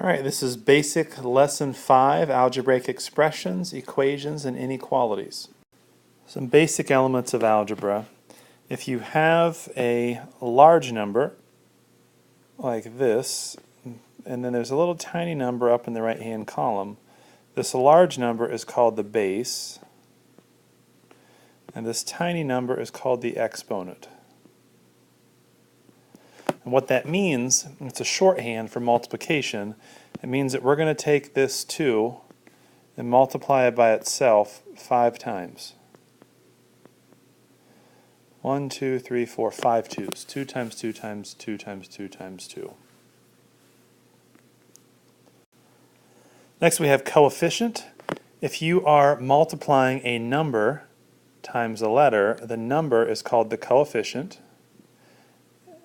All right, this is basic lesson 5, algebraic expressions, equations, and inequalities. Some basic elements of algebra. If you have a large number, like this, and then there's a little tiny number up in the right-hand column, this large number is called the base, and this tiny number is called the exponent. And what that means, it's a shorthand for multiplication, it means that we're going to take this 2 and multiply it by itself 5 times. 1, 2, 3, 4, 5 twos. 2 times 2 times 2 times 2 times 2. Next we have coefficient. If you are multiplying a number times a letter, the number is called the coefficient,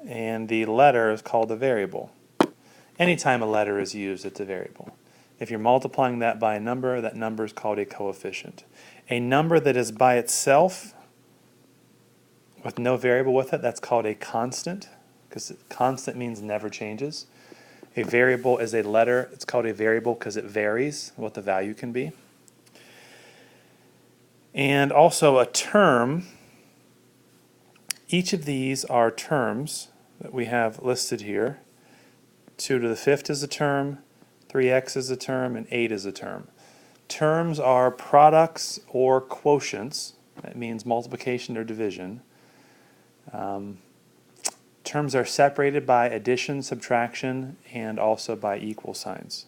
and the letter is called the variable. Anytime a letter is used, it's a variable. If you're multiplying that by a number, that number is called a coefficient. A number that is by itself with no variable with it, that's called a constant, because constant means never changes. A variable is a letter. It's called a variable because it varies what the value can be. And also a term. Each of these are terms that we have listed here. 2 to the 5th is a term, 3x is a term, and 8 is a term. Terms are products or quotients. That means multiplication or division. Terms are separated by addition, subtraction, and also by equal signs.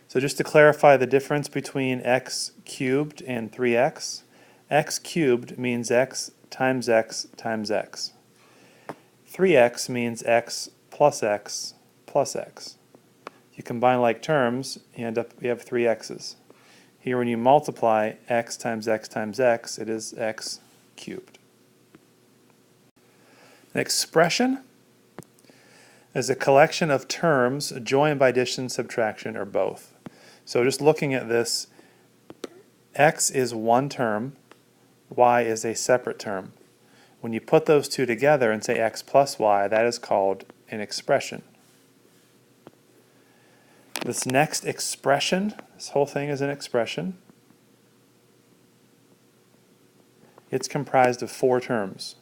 So just to clarify the difference between x cubed and 3x, x cubed means x times x times x. 3x means x plus x plus x. You combine like terms, you have 3 x's. Here when you multiply x times x times x, it is x cubed. An expression is a collection of terms joined by addition, subtraction, or both. So just looking at this, x is one term, y is a separate term. When you put those two together and say x plus y, that is called an expression. This next expression, this whole thing is an expression. It's comprised of 4 terms.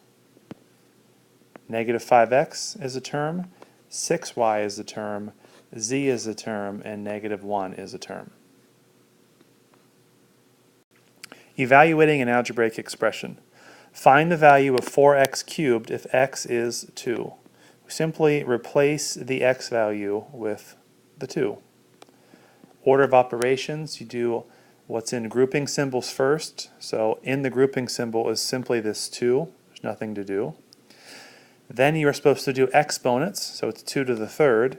Negative 5x is a term, 6y is a term, z is a term, and negative 1 is a term. Evaluating an algebraic expression. Find the value of 4x cubed if x is 2. We simply replace the x value with the 2. Order of operations, you do what's in grouping symbols first. So in the grouping symbol is simply this 2. There's nothing to do. Then you are supposed to do exponents, so it's 2 to the 3rd.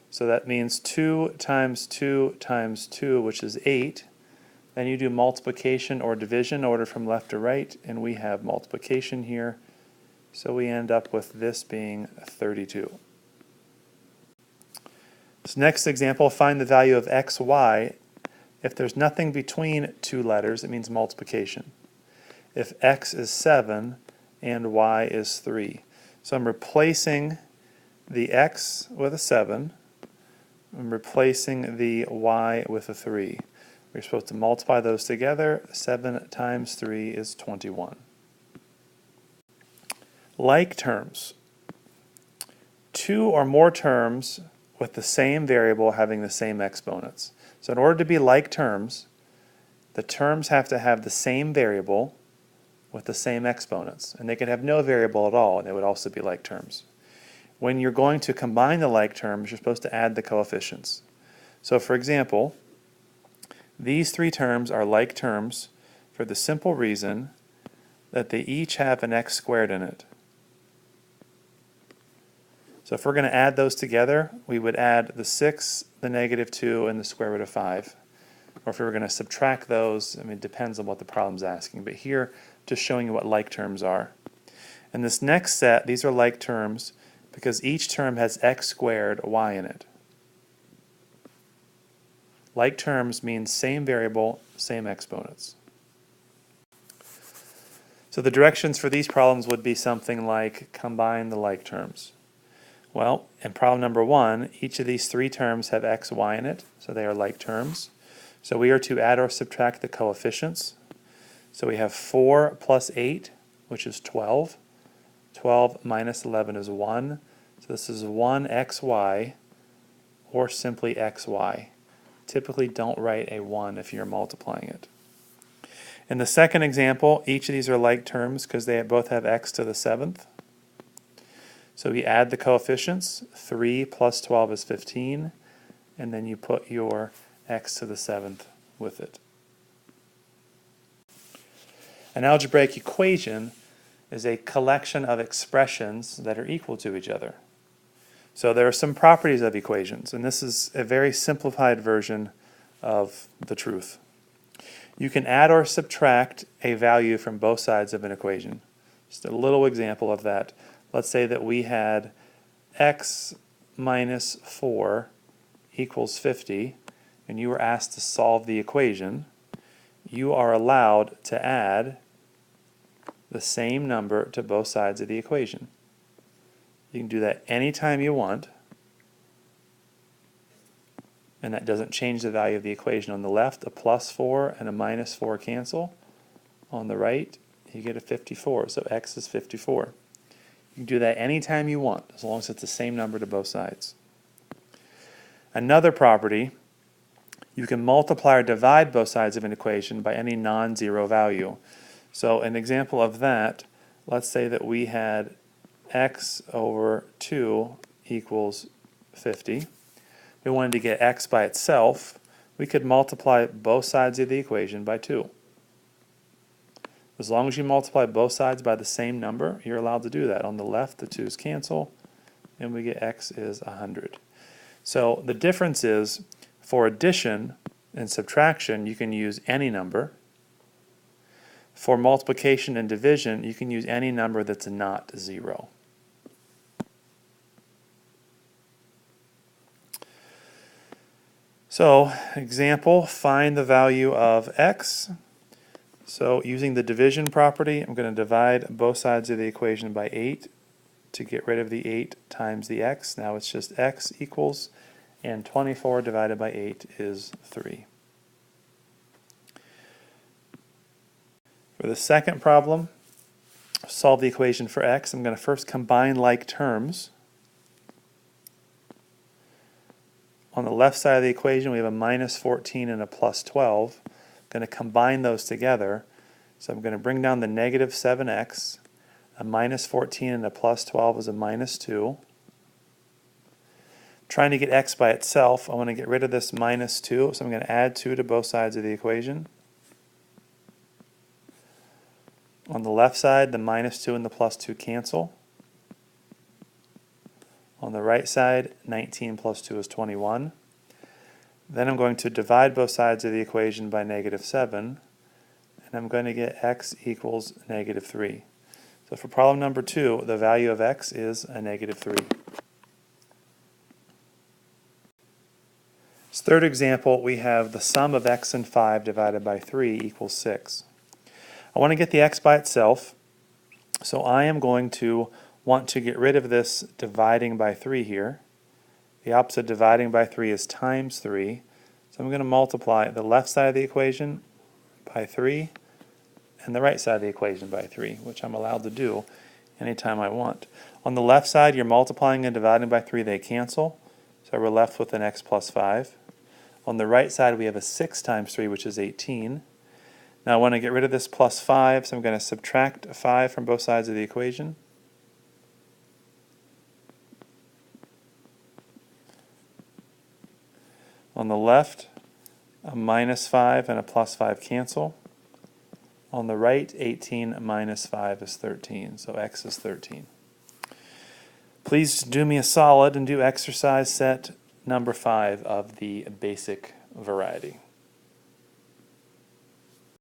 So that means 2 times 2 times 2, which is 8. Then you do multiplication or division, order from left to right, and we have multiplication here. So we end up with this being 32. This next example, find the value of xy. If there's nothing between 2 letters, it means multiplication. If x is 7 and y is 3. So I'm replacing the x with a 7. I'm replacing the y with a 3. We're supposed to multiply those together. 7 times 3 is 21. Like terms. 2 or more terms with the same variable having the same exponents. So in order to be like terms, the terms have to have the same variable with the same exponents. And they could have no variable at all, and they would also be like terms. When you're going to combine the like terms, you're supposed to add the coefficients. So for example, these 3 terms are like terms for the simple reason that they each have an x squared in it. So if we're going to add those together, we would add the 6, the negative 2, and the square root of 5. Or if we were going to subtract those, I mean, it depends on what the problem's asking. But here, just showing you what like terms are. And this next set, these are like terms because each term has x squared, y in it. Like terms means same variable, same exponents. So the directions for these problems would be something like combine the like terms. Well, in problem number 1, each of these three terms have x, y in it, so they are like terms. So we are to add or subtract the coefficients. So we have 4 plus 8, which is 12. 12 minus 11 is 1. So this is 1xy, or simply xy. Typically don't write a 1 if you're multiplying it. In the second example, each of these are like terms because they both have x to the 7th. So we add the coefficients. 3 plus 12 is 15, and then you put your x to the 7th with it. An algebraic equation is a collection of expressions that are equal to each other. So there are some properties of equations, and this is a very simplified version of the truth. You can add or subtract a value from both sides of an equation. Just a little example of that. Let's say that we had x minus 4 equals 50, and you were asked to solve the equation. You are allowed to add the same number to both sides of the equation. You can do that anytime you want, and that doesn't change the value of the equation. On the left, a plus 4 and a minus 4 cancel. On the right, you get a 54, so x is 54. You can do that anytime you want, as long as it's the same number to both sides. Another property, you can multiply or divide both sides of an equation by any non-zero value. So an example of that, let's say that we had x over 2 equals 50. We wanted to get x by itself. We could multiply both sides of the equation by 2. As long as you multiply both sides by the same number, you're allowed to do that. On the left, the 2's cancel, and we get x is 100. So the difference is, for addition and subtraction, you can use any number. For multiplication and division, you can use any number that's not 0. So, example, find the value of x. So using the division property, I'm going to divide both sides of the equation by 8 to get rid of the 8 times the x. Now it's just x equals, and 24 divided by 8 is 3. For the second problem, solve the equation for x. I'm going to first combine like terms. On the left side of the equation, we have a minus 14 and a plus 12. I'm going to combine those together. So I'm going to bring down the negative 7x. A minus 14 and a plus 12 is a minus 2. Trying to get x by itself, I want to get rid of this minus 2, so I'm going to add 2 to both sides of the equation. On the left side, the minus 2 and the plus 2 cancel. On the right side, 19 plus 2 is 21. Then I'm going to divide both sides of the equation by negative 7, and I'm going to get x equals negative 3. So for problem number 2, the value of x is a negative 3. This third example, we have the sum of x and 5 divided by 3 equals 6. I want to get the x by itself, so I am going to want to get rid of this dividing by 3 here. The opposite of dividing by 3 is times 3. So I'm going to multiply the left side of the equation by 3 and the right side of the equation by 3, which I'm allowed to do anytime I want. On the left side, you're multiplying and dividing by 3, they cancel. So we're left with an x plus 5. On the right side, we have a 6 times 3, which is 18. Now I want to get rid of this plus 5, so I'm going to subtract 5 from both sides of the equation. On the left, a minus 5 and a plus 5 cancel. On the right, 18 minus 5 is 13, so x is 13. Please do me a solid and do exercise set number 5 of the basic variety.